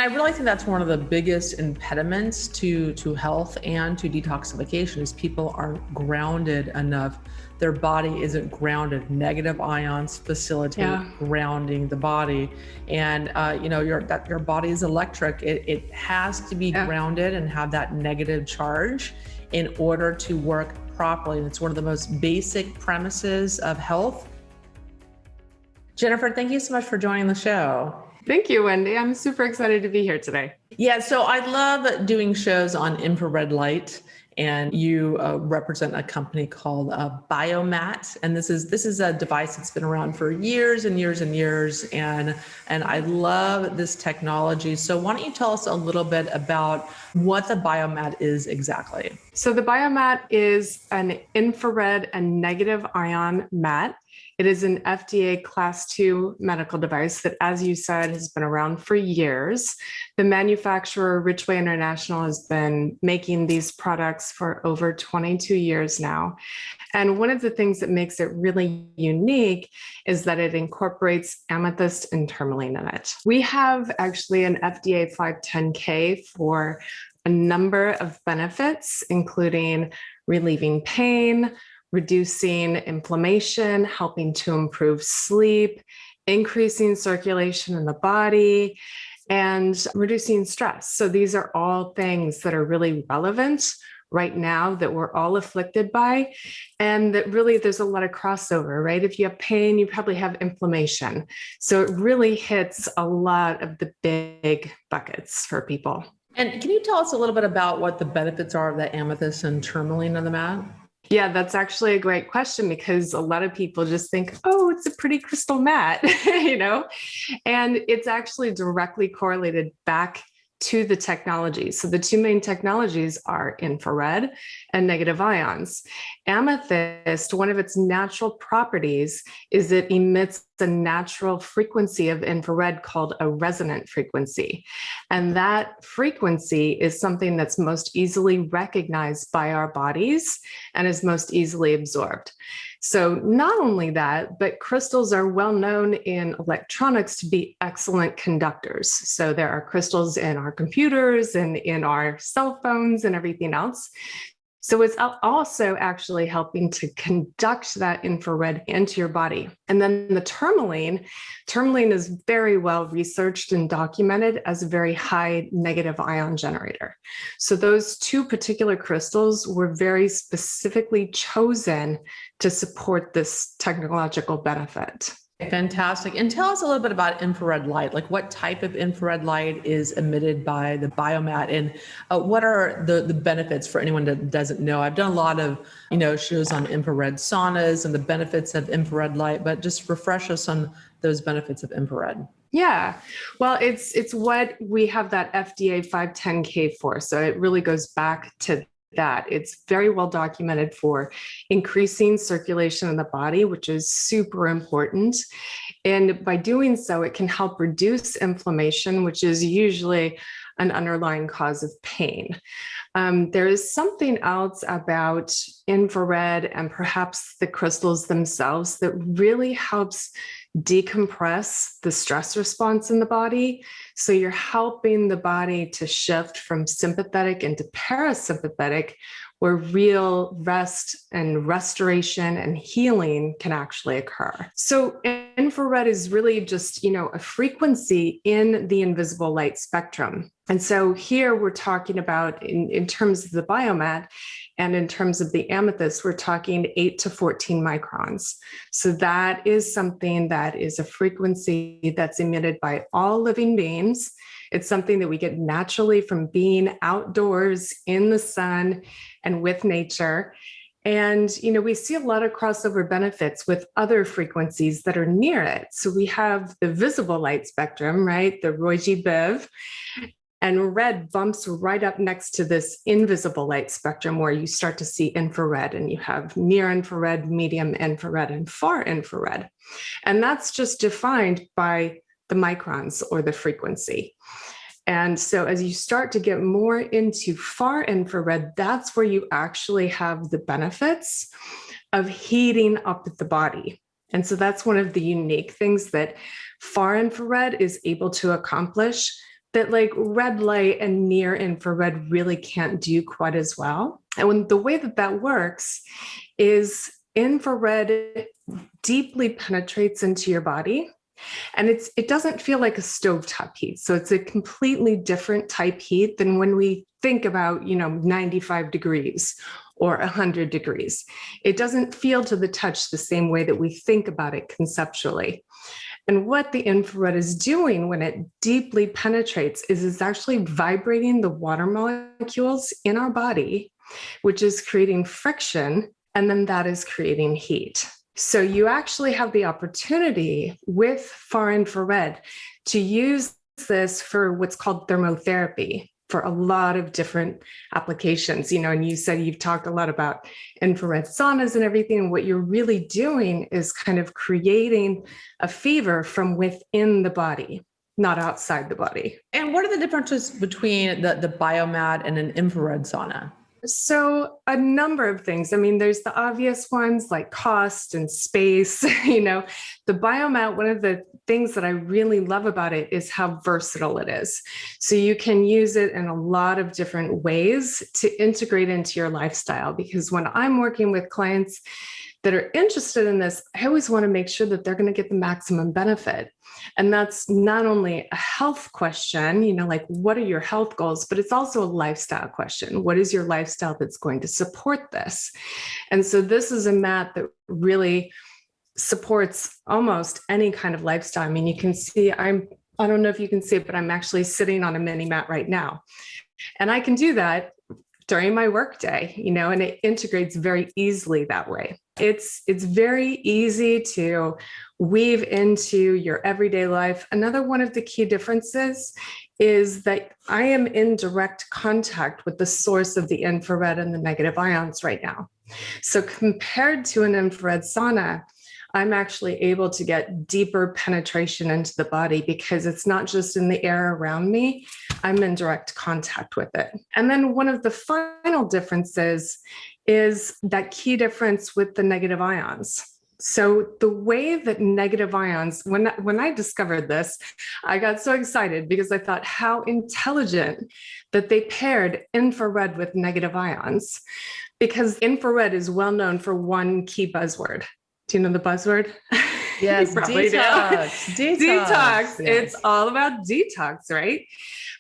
I really think that's one of the biggest impediments to health and to detoxification is people aren't grounded enough. Their body isn't grounded. Negative ions facilitate grounding the body. And your body is electric. It has to be grounded and have that negative charge in order to work properly. And it's one of the most basic premises of health. Jennifer, thank you so much for joining the show. Thank you, Wendy. I'm super excited to be here today. Yeah, so I love doing shows on infrared light, and you represent a company called BioMat, and this is a device that's been around for years and years and years, and I love this technology. So why don't you tell us a little bit about what the BioMat is exactly? So the BioMat is an infrared and negative ion mat. It is an FDA Class 2 medical device that, as you said, has been around for years. The manufacturer, Ridgeway International, has been making these products for over 22 years now. And one of the things that makes it really unique is that it incorporates amethyst and tourmaline in it. We have actually an FDA 510K for a number of benefits, including relieving pain, reducing inflammation, helping to improve sleep, increasing circulation in the body, and reducing stress. So these are all things that are really relevant right now that we're all afflicted by, and that really there's a lot of crossover, right? If you have pain, you probably have inflammation. So it really hits a lot of the big buckets for people. And can you tell us a little bit about what the benefits are of the amethyst and tourmaline on the mat? Yeah, that's actually a great question because a lot of people just think, oh, it's a pretty crystal mat, and it's actually directly correlated back to the technology. So the two main technologies are infrared and negative ions. Amethyst, one of its natural properties is it emits the natural frequency of infrared called a resonant frequency. And that frequency is something that's most easily recognized by our bodies and is most easily absorbed. So not only that, but crystals are well known in electronics to be excellent conductors. So there are crystals in our computers and in our cell phones and everything else. So it's also actually helping to conduct that infrared into your body. And then the tourmaline is very well researched and documented as a very high negative ion generator. So those two particular crystals were very specifically chosen to support this technological benefit. Fantastic. And tell us a little bit about infrared light, like what type of infrared light is emitted by the BioMat, and what are the benefits for anyone that doesn't know? I've done a lot of, shows on infrared saunas and the benefits of infrared light, but just refresh us on those benefits of infrared. Yeah, well, it's what we have that FDA 510K for. So it really goes back to that. It's very well documented for increasing circulation in the body, which is super important. And by doing so, it can help reduce inflammation, which is usually an underlying cause of pain. There is something else about infrared and perhaps the crystals themselves that really helps decompress the stress response in the body. So you're helping the body to shift from sympathetic into parasympathetic, where real rest and restoration and healing can actually occur. So infrared is really just, a frequency in the invisible light spectrum. And so here we're talking about in terms of the BioMat and in terms of the amethyst, we're talking 8 to 14 microns. So that is something that is a frequency that's emitted by all living beings. It's something that we get naturally from being outdoors in the sun and with nature. And, we see a lot of crossover benefits with other frequencies that are near it. So we have the visible light spectrum, right? The Roy G. Biv. And red bumps right up next to this invisible light spectrum where you start to see infrared, and you have near infrared, medium infrared, and far infrared. And that's just defined by the microns or the frequency. And so as you start to get more into far infrared, that's where you actually have the benefits of heating up the body. And so that's one of the unique things that far infrared is able to accomplish that like red light and near infrared really can't do quite as well. And the way that that works is infrared deeply penetrates into your body. And it doesn't feel like a stovetop heat. So it's a completely different type heat than when we think about, 95 degrees or 100 degrees. It doesn't feel to the touch the same way that we think about it conceptually. And what the infrared is doing when it deeply penetrates is it's actually vibrating the water molecules in our body, which is creating friction, and then that is creating heat. So you actually have the opportunity with far infrared to use this for what's called thermotherapy for a lot of different applications. And you said you've talked a lot about infrared saunas and everything. And what you're really doing is kind of creating a fever from within the body, not outside the body. And what are the differences between the BioMat and an infrared sauna? So a number of things. I mean, there's the obvious ones like cost and space. The BioMat, one of the things that I really love about it is how versatile it is. So you can use it in a lot of different ways to integrate into your lifestyle. Because when I'm working with clients that are interested in this, I always want to make sure that they're going to get the maximum benefit. And that's not only a health question, like what are your health goals, but it's also a lifestyle question. What is your lifestyle that's going to support this? And so this is a mat that really supports almost any kind of lifestyle. I mean, you can see, I don't know if you can see it, but I'm actually sitting on a mini mat right now. And I can do that during my workday, and it integrates very easily that way. It's very easy to weave into your everyday life. Another one of the key differences is that I am in direct contact with the source of the infrared and the negative ions right now. So compared to an infrared sauna, I'm actually able to get deeper penetration into the body because it's not just in the air around me, I'm in direct contact with it. And then one of the final differences is that key difference with the negative ions. So the way that negative ions, when I discovered this, I got so excited because I thought how intelligent that they paired infrared with negative ions, because infrared is well known for one key buzzword. Do you know the buzzword? Yes, detox. Detox. Yes. It's all about detox, right?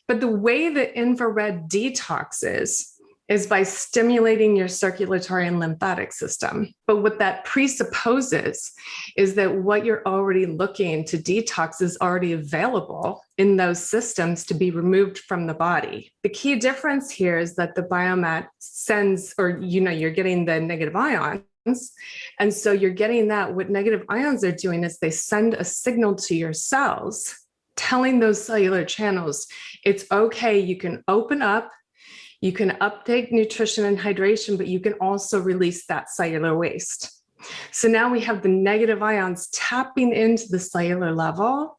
But the way that infrared detoxes is by stimulating your circulatory and lymphatic system. But what that presupposes is that what you're already looking to detox is already available in those systems to be removed from the body. The key difference here is that the BioMat sends, or you're getting the negative ions. And so you're getting that. What negative ions are doing is they send a signal to your cells, telling those cellular channels, it's okay, you can open up, you can uptake nutrition and hydration, but you can also release that cellular waste. So now we have the negative ions tapping into the cellular level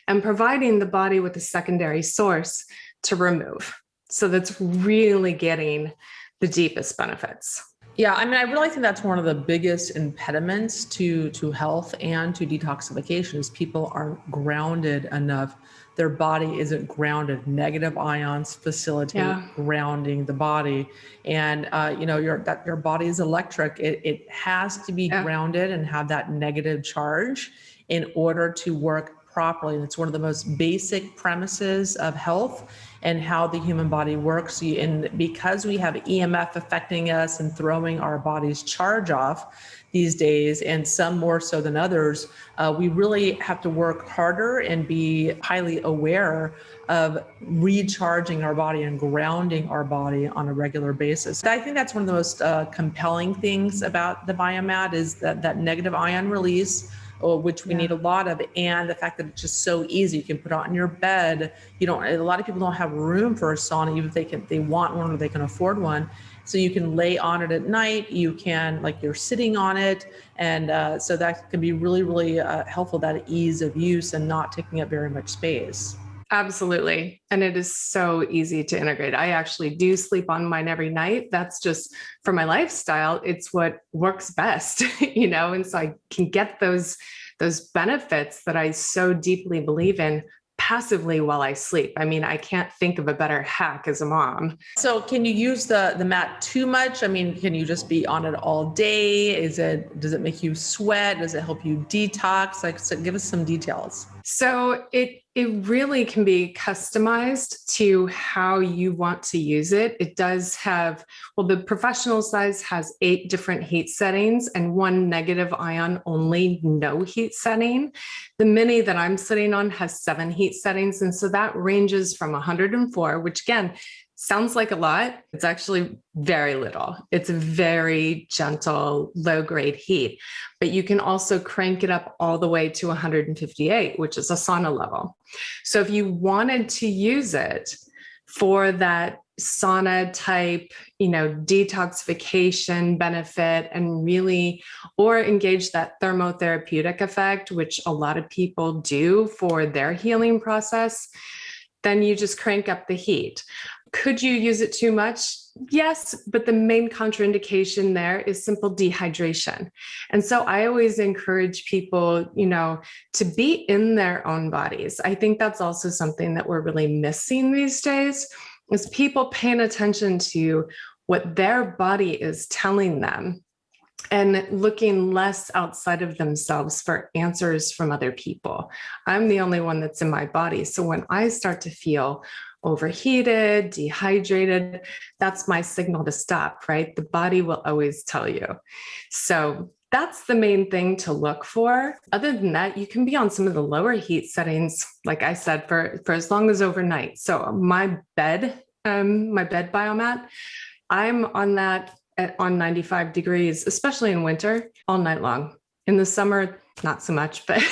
and providing the body with a secondary source to remove. So that's really getting the deepest benefits. Yeah, I mean, I really think that's one of the biggest impediments to health and to detoxification is people aren't grounded enough. Their body isn't grounded. Negative ions facilitate grounding the body. And, your body is electric. It has to be grounded and have that negative charge in order to work properly. And it's one of the most basic premises of health and how the human body works. And because we have EMF affecting us and throwing our body's charge off these days, and some more so than others, we really have to work harder and be highly aware of recharging our body and grounding our body on a regular basis. I think that's one of the most compelling things about the BioMat is that negative ion release, which we need a lot of, and the fact that it's just so easy. You can put it on your bed. A lot of people don't have room for a sauna, even if they want one or they can afford one. So you can lay on it at night. You can, you're sitting on it. And so that can be really, really helpful, that ease of use and not taking up very much space. Absolutely. And it is so easy to integrate. I actually do sleep on mine every night. That's just for my lifestyle. It's what works best, and so I can get those benefits that I so deeply believe in passively while I sleep. I mean, I can't think of a better hack as a mom. So can you use the mat too much? I mean, can you just be on it all day? Does it make you sweat? Does it help you detox? Like, so give us some details. So it really can be customized to how you want to use it. It does have, well, the professional size has 8 different heat settings and 1 negative ion only, no heat setting. The mini that I'm sitting on has 7 heat settings. And so that ranges from 104, which again, sounds like a lot. It's actually very little. It's a very gentle, low-grade heat. But you can also crank it up all the way to 158, which is a sauna level. So if you wanted to use it for that sauna type, detoxification benefit and really, or engage that thermotherapeutic effect, which a lot of people do for their healing process, then you just crank up the heat. Could you use it too much? Yes, but the main contraindication there is simple dehydration. And so I always encourage people, to be in their own bodies. I think that's also something that we're really missing these days, is people paying attention to what their body is telling them and looking less outside of themselves for answers from other people. I'm the only one that's in my body. So when I start to feel overheated, dehydrated, that's my signal to stop, right? The body will always tell you. So that's the main thing to look for. Other than that, you can be on some of the lower heat settings, like I said, for as long as overnight. So my bed BioMat, I'm on that on 95 degrees, especially in winter, all night long. In the summer, not so much, but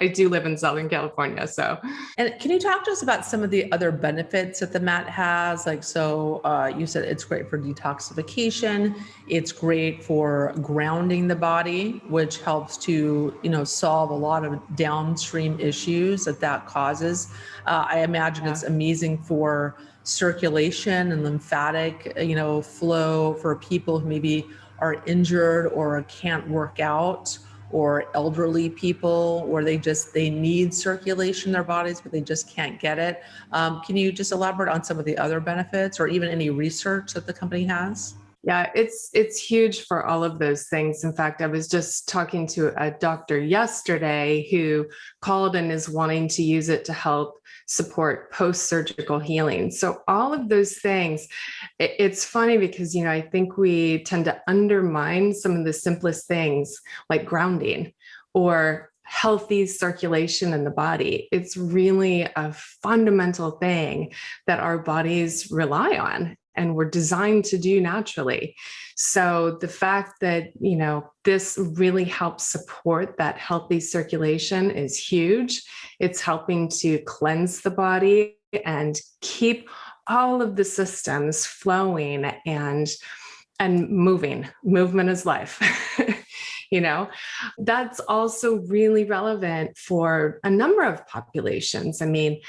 I do live in Southern California. So, and can you talk to us about some of the other benefits that the mat has? Like, so you said it's great for detoxification. It's great for grounding the body, which helps to, solve a lot of downstream issues that causes. I imagine it's amazing for circulation and lymphatic, flow for people who maybe are injured or can't work out, or elderly people where they need circulation in their bodies, but they just can't get it. Can you just elaborate on some of the other benefits or even any research that the company has? Yeah, it's huge for all of those things. In fact, I was just talking to a doctor yesterday who called and is wanting to use it to help support post-surgical healing. So all of those things, it's funny because, I think we tend to undermine some of the simplest things like grounding or healthy circulation in the body. It's really a fundamental thing that our bodies rely on and we're designed to do naturally. So the fact that, this really helps support that healthy circulation is huge. It's helping to cleanse the body and keep all of the systems flowing and moving. Movement is life. That's also really relevant for a number of populations. I mean,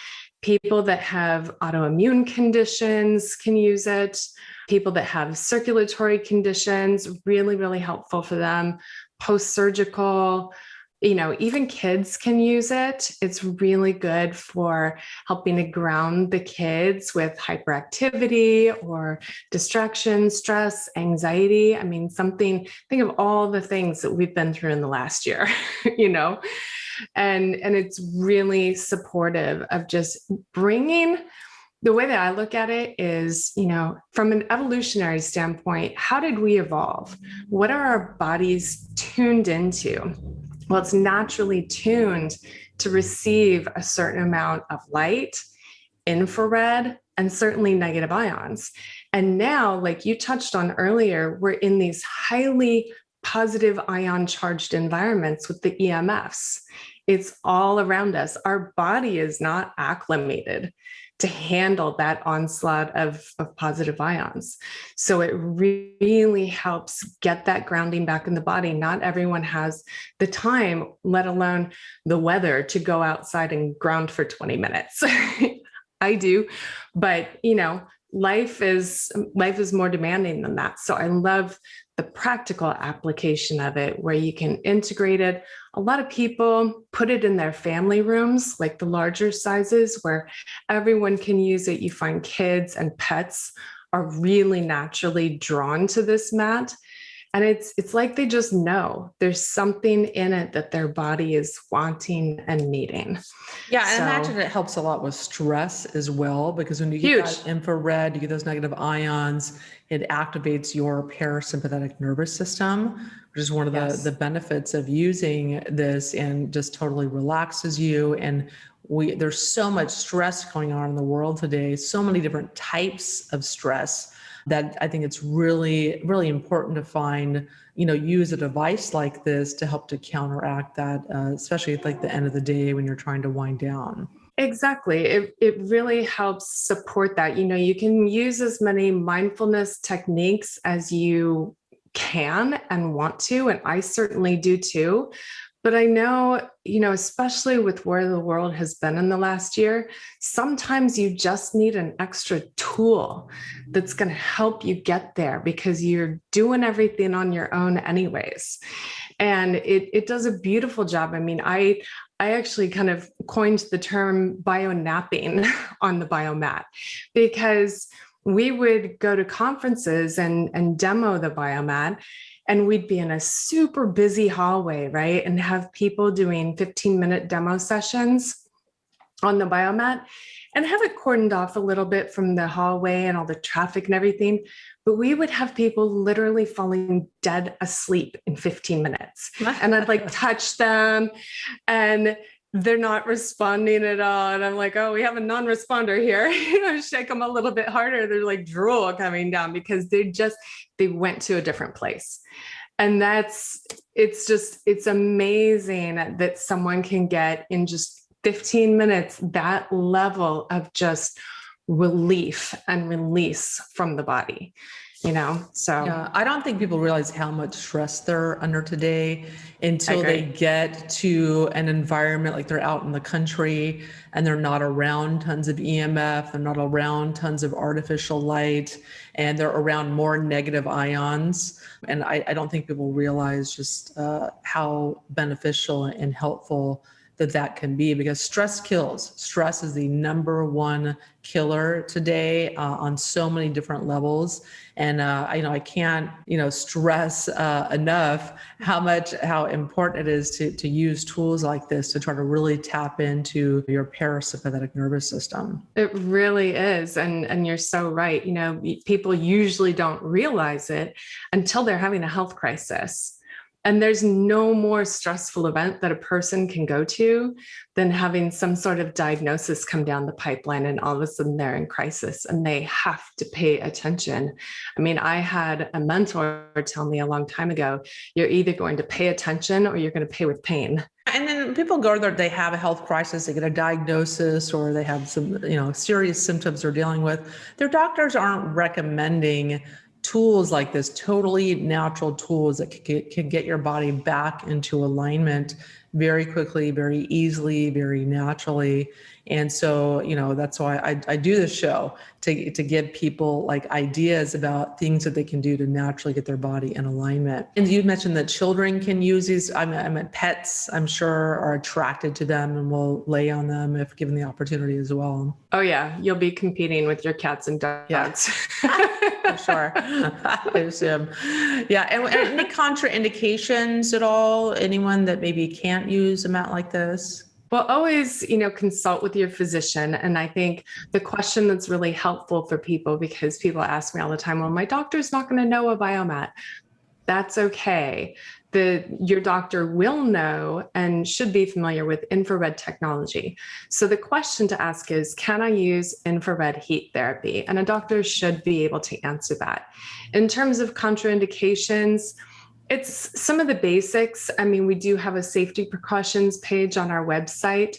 people that have autoimmune conditions can use it. People that have circulatory conditions, really, really helpful for them. Post-surgical, even kids can use it. It's really good for helping to ground the kids with hyperactivity or distraction, stress, anxiety. I mean, think of all the things that we've been through in the last year, and it's really supportive of just bringing. The way that I look at it is, from an evolutionary standpoint, how did we evolve? What are our bodies tuned into? Well, it's naturally tuned to receive a certain amount of light, infrared, and certainly negative ions. And now, like you touched on earlier, we're in these highly positive ion charged environments with the EMFs. It's all around us. Our body is not acclimated to handle that onslaught of positive ions. So it really helps get that grounding back in the body. Not everyone has the time, let alone the weather, to go outside and ground for 20 minutes. I do, but life is more demanding than that. So I love the practical application of it where you can integrate it. A lot of people put it in their family rooms, like the larger sizes where everyone can use it. You find kids and pets are really naturally drawn to this mat. And it's like they just know there's something in it that their body is wanting and needing. Yeah, and I imagine it helps a lot with stress as well, because when you get that infrared, you get those negative ions, it activates your parasympathetic nervous system, which is one of the benefits of using this, and just totally relaxes you. And there's so much stress going on in the world today, so many different types of stress, that I think it's really, really important to find, use a device like this to help to counteract that, especially at like the end of the day when you're trying to wind down. Exactly. It really helps support that. You can use as many mindfulness techniques as you can and want to, and I certainly do too. But I know, especially with where the world has been in the last year, sometimes you just need an extra tool that's going to help you get there because you're doing everything on your own anyways. And it does a beautiful job. I mean, I actually kind of coined the term bio-napping on the BioMat, because we would go to conferences and demo the BioMat, and we'd be in a super busy hallway, right? And have people doing 15-minute demo sessions on the BioMat and have it cordoned off a little bit from the hallway and all the traffic and everything. But we would have people literally falling dead asleep in 15 minutes. And I'd like touch them and they're not responding at all. And I'm like, oh, we have a non-responder here. Shake them a little bit harder. They're like drool coming down because they went to a different place. And it's amazing that someone can get in just 15 minutes that level of just relief and release from the body. So yeah, I don't think people realize how much stress they're under today until they get to an environment like they're out in the country and they're not around tons of EMF, they're not around tons of artificial light, and they're around more negative ions. And I don't think people realize just how beneficial and helpful that can be, because stress kills. Stress is the number one killer today on so many different levels. And I can't stress enough how important it is to use tools like this to try to really tap into your parasympathetic nervous system. It really is. And you're so right. People usually don't realize it until they're having a health crisis. And there's no more stressful event that a person can go to than having some sort of diagnosis come down the pipeline, and all of a sudden they're in crisis and they have to pay attention. I mean, I had a mentor tell me a long time ago, you're either going to pay attention or you're going to pay with pain. And then people go there, they have a health crisis, they get a diagnosis, or they have some, serious symptoms they're dealing with. Their doctors aren't recommending tools like this, totally natural tools that can get your body back into alignment very quickly, very easily, very naturally. And so, that's why I do this show, to give people like ideas about things that they can do to naturally get their body in alignment. And you mentioned that children can use these. I mean, pets, I'm sure, are attracted to them and will lay on them if given the opportunity as well. Oh yeah, you'll be competing with your cats and dogs. Yeah. For sure. I assume. Yeah. And any contraindications at all? Anyone that maybe can't use a mat like this? Well, always, consult with your physician. And I think the question that's really helpful for people, because people ask me all the time, well, my doctor's not going to know a BioMat. That's okay. Your doctor will know and should be familiar with infrared technology. So the question to ask is, can I use infrared heat therapy? And a doctor should be able to answer that. In terms of contraindications, it's some of the basics. I mean, we do have a safety precautions page on our website,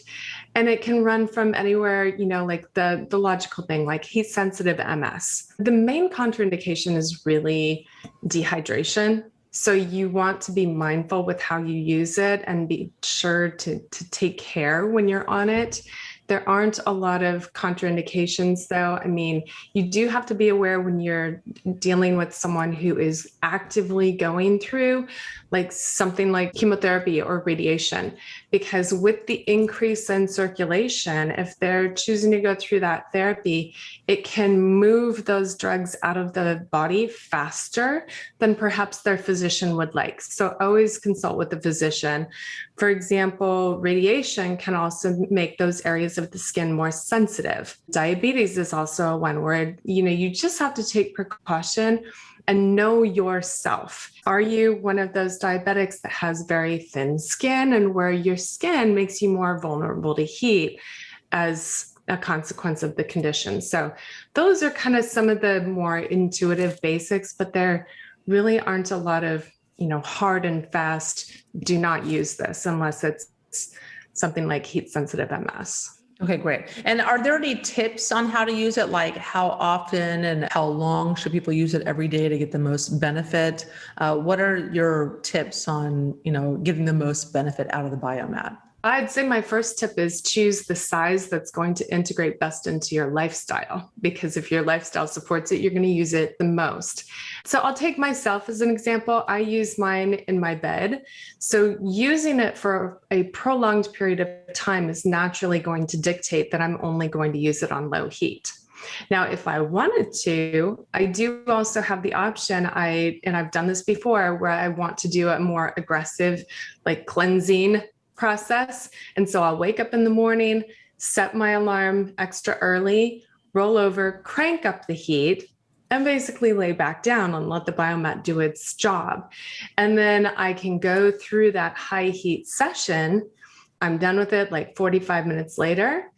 and it can run from anywhere, like the logical thing, like heat sensitive MS. The main contraindication is really dehydration. So you want to be mindful with how you use it and be sure to take care when you're on it, There aren't a lot of contraindications, though. I mean, you do have to be aware when you're dealing with someone who is actively going through like something like chemotherapy or radiation, because with the increase in circulation, if they're choosing to go through that therapy, it can move those drugs out of the body faster than perhaps their physician would like. So always consult with the physician. For example, radiation can also make those areas of the skin more sensitive. Diabetes is also one where, you just have to take precaution and know yourself. Are you one of those diabetics that has very thin skin and where your skin makes you more vulnerable to heat as a consequence of the condition? So those are kind of some of the more intuitive basics, but there really aren't a lot of, hard and fast, do not use this unless it's something like heat sensitive MS. Okay, great. And are there any tips on how to use it? Like how often and how long should people use it every day to get the most benefit? What are your tips on, getting the most benefit out of the BioMat? I'd say my first tip is choose the size that's going to integrate best into your lifestyle, because if your lifestyle supports it, you're going to use it the most. So I'll take myself as an example. I use mine in my bed. So using it for a prolonged period of time is naturally going to dictate that I'm only going to use it on low heat. Now, if I wanted to, I do also have the option, and I've done this before, where I want to do a more aggressive, like cleansing process. And so I'll wake up in the morning, set my alarm extra early, roll over, crank up the heat, and basically lay back down and let the BioMat do its job. And then I can go through that high heat session. I'm done with it like 45 minutes later,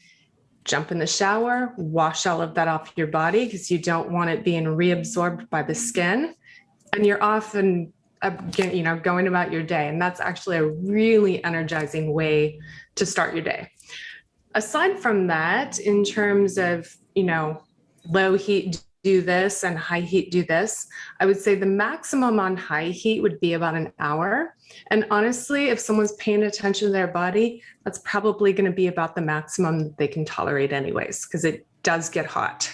jump in the shower, wash all of that off your body because you don't want it being reabsorbed by the skin. And you're off and going about your day. And that's actually a really energizing way to start your day. Aside from that, in terms of, low heat, do this and high heat, do this, I would say the maximum on high heat would be about an hour. And honestly, if someone's paying attention to their body, that's probably going to be about the maximum that they can tolerate anyways, because it does get hot.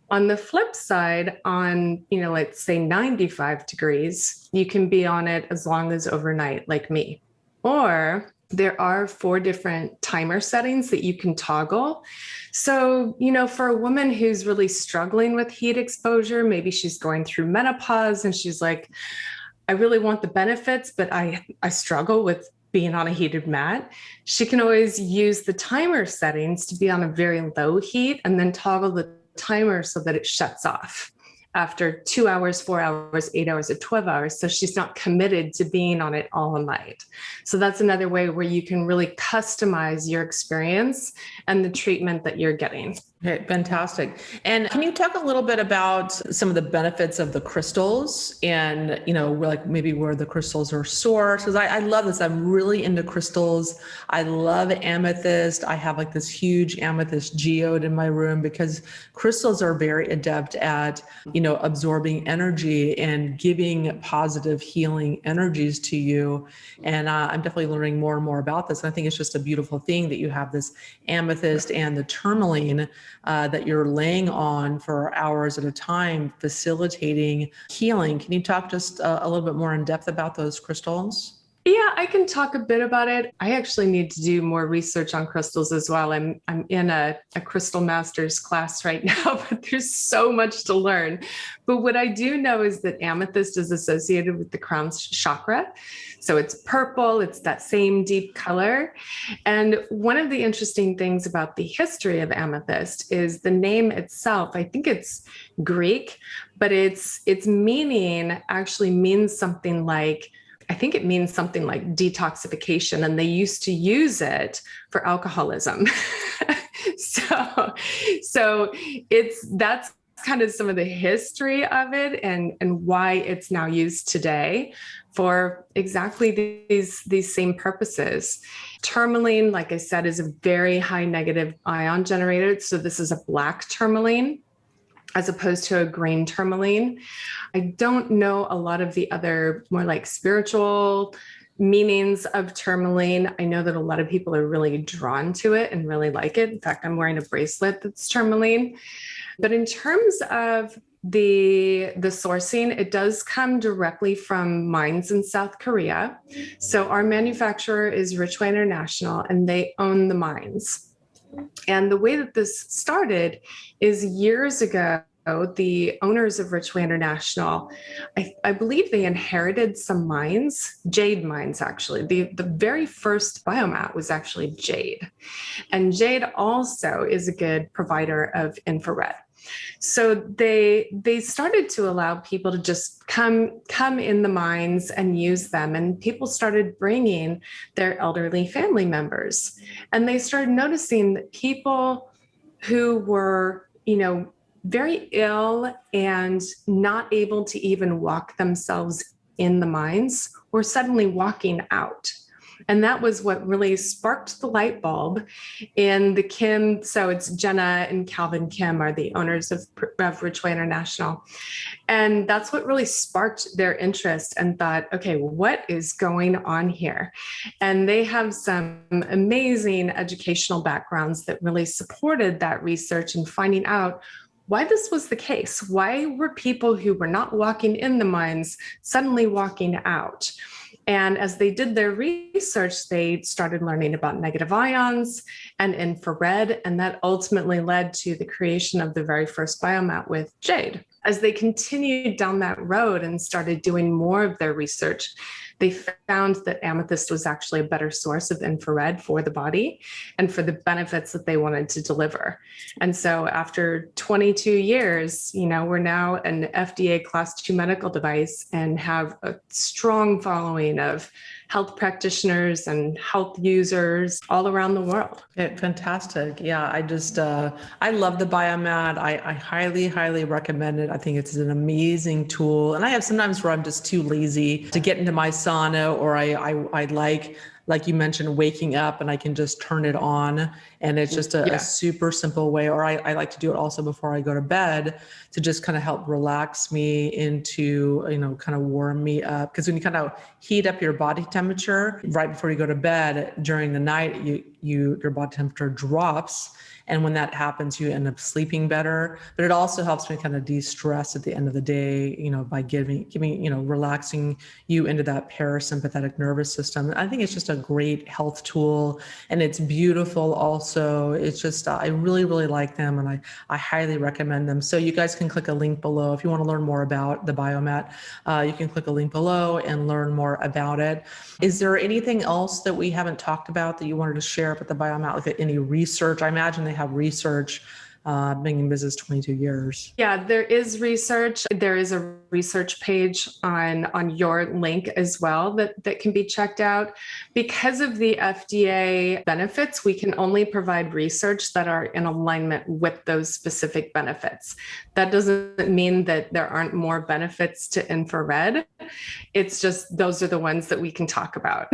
On the flip side, on, let's say 95 degrees, you can be on it as long as overnight, like me. Or there are 4 different timer settings that you can toggle. So, for a woman who's really struggling with heat exposure, maybe she's going through menopause and she's like, I really want the benefits, but I struggle with being on a heated mat. She can always use the timer settings to be on a very low heat and then toggle the timer so that it shuts off after 2 hours, 4 hours, 8 hours, or 12 hours. So she's not committed to being on it all night. So that's another way where you can really customize your experience and the treatment that you're getting. Okay, fantastic. And can you talk a little bit about some of the benefits of the crystals and, like maybe where the crystals are sourced? Because I love this. I'm really into crystals. I love amethyst. I have like this huge amethyst geode in my room because crystals are very adept at, absorbing energy and giving positive healing energies to you. And I'm definitely learning more and more about this. And I think it's just a beautiful thing that you have this amethyst and the tourmaline that you're laying on for hours at a time, facilitating healing. Can you talk just a little bit more in depth about those crystals? Yeah, I can talk a bit about it. I actually need to do more research on crystals as well. I'm in a crystal master's class right now, but there's so much to learn. But what I do know is that amethyst is associated with the crown chakra. So it's purple, it's that same deep color. And one of the interesting things about the history of amethyst is the name itself. I think it's Greek, but its meaning actually means something like, I think it means something like detoxification, and they used to use it for alcoholism. So that's kind of some of the history of it and why it's now used today for exactly these same purposes. Tourmaline, like I said, is a very high negative ion generator. So this is a black tourmaline as opposed to a green tourmaline. I don't know a lot of the other more like spiritual meanings of tourmaline. I know that a lot of people are really drawn to it and really like it. In fact, I'm wearing a bracelet that's tourmaline. But in terms of the sourcing, it does come directly from mines in South Korea. So our manufacturer is Ridgeway International, and they own the mines. And the way that this started is years ago, the owners of Ridgeway International, I believe they inherited some mines, jade mines, actually. The very first BioMat was actually jade. And jade also is a good provider of infrared. So they started to allow people to just come in the mines and use them. And people started bringing their elderly family members. And they started noticing that people who were, very ill and not able to even walk themselves in the mines were suddenly walking out. And that was what really sparked the light bulb in the Kim. So it's Jenna and Calvin Kim are the owners of Ridgeway International. And that's what really sparked their interest and thought, okay, what is going on here? And they have some amazing educational backgrounds that really supported that research and finding out why this was the case. Why were people who were not walking in the mines suddenly walking out? And as they did their research, they started learning about negative ions and infrared, and that ultimately led to the creation of the very first BioMat with jade. As they continued down that road and started doing more of their research, they found that amethyst was actually a better source of infrared for the body and for the benefits that they wanted to deliver. And so after 22 years, we're now an FDA Class 2 medical device and have a strong following of health practitioners and health users all around the world. Fantastic. Yeah, I love the BioMat. I highly, highly recommend it. I think it's an amazing tool. And I have sometimes where I'm just too lazy to get into my sauna, or I like you mentioned, waking up and I can just turn it on. And it's just a super simple way, or I like to do it also before I go to bed to just kind of help relax me into, kind of warm me up. Because when you kind of heat up your body temperature right before you go to bed during the night, your body temperature drops. And when that happens, you end up sleeping better. But it also helps me kind of de-stress at the end of the day, by giving, relaxing you into that parasympathetic nervous system. I think it's just a great health tool, and it's beautiful also. It's just, I really, really like them, and I highly recommend them. So you guys can click a link below. If you want to learn more about the BioMat, you can click a link below and learn more about it. Is there anything else that we haven't talked about that you wanted to share about the BioMat, like any research? I imagine they have research, being in business 22 years. Yeah, there is research. There is a research page on your link as well that can be checked out. Because of the FDA benefits, we can only provide research that are in alignment with those specific benefits. That doesn't mean that there aren't more benefits to infrared. It's just those are the ones that we can talk about.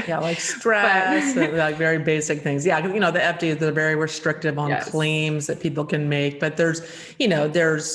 Yeah, like stress, like very basic things. Yeah, because the FDA, they're very restrictive on claims that people can make, but there's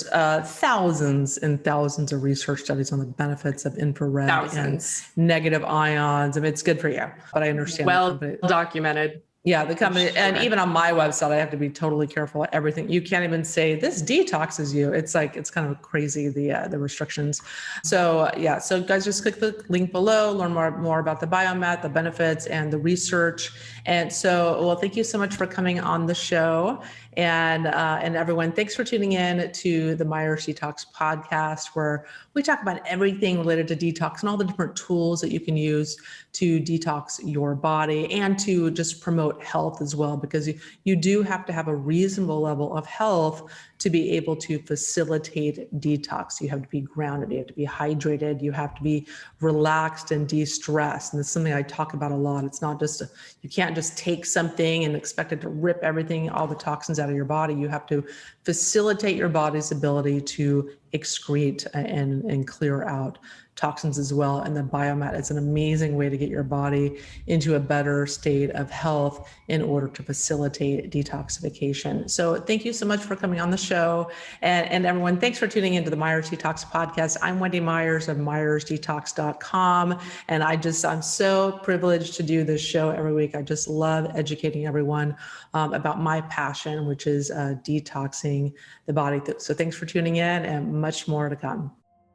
thousands and thousands of research studies on the benefits of infrared and negative ions. I mean, it's good for you, but I understand. Well documented. Yeah, the company, sure. And even on my website, I have to be totally careful. Everything, you can't even say this detoxes you. It's like, it's kind of crazy, the restrictions. So so guys, just click the link below, learn more about the BioMat, the benefits, and the research. And so, well, thank you so much for coming on the show. And everyone, thanks for tuning in to the Myers Detox Podcast, where we talk about everything related to detox and all the different tools that you can use to detox your body and to just promote health as well, because you do have to have a reasonable level of health to be able to facilitate detox. You have to be grounded, you have to be hydrated, you have to be relaxed and de-stressed. And it's something I talk about a lot. It's not just, you can't just take something and expect it to rip everything, all the toxins out of your body. You have to facilitate your body's ability to excrete and clear out toxins as well. And the BioMat is an amazing way to get your body into a better state of health in order to facilitate detoxification. So thank you so much for coming on the show. And everyone, thanks for tuning into the Myers Detox Podcast. I'm Wendy Myers of MyersDetox.com. And I'm so privileged to do this show every week. I just love educating everyone about my passion, which is detoxing the body. So thanks for tuning in, and much more to come.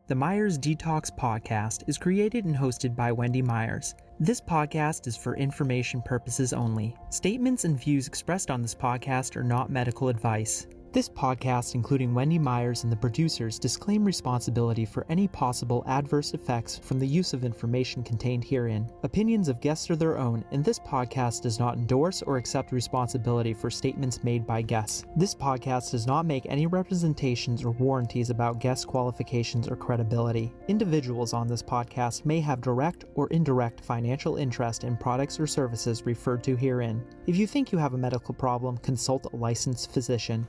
The Myers Detox Podcast is created and hosted by Wendy Myers. This podcast is for information purposes only. Statements and views expressed on this podcast are not medical advice. This podcast, including Wendy Myers and the producers, disclaim responsibility for any possible adverse effects from the use of information contained herein. Opinions of guests are their own, and this podcast does not endorse or accept responsibility for statements made by guests. This podcast does not make any representations or warranties about guest qualifications or credibility. Individuals on this podcast may have direct or indirect financial interest in products or services referred to herein. If you think you have a medical problem, consult a licensed physician.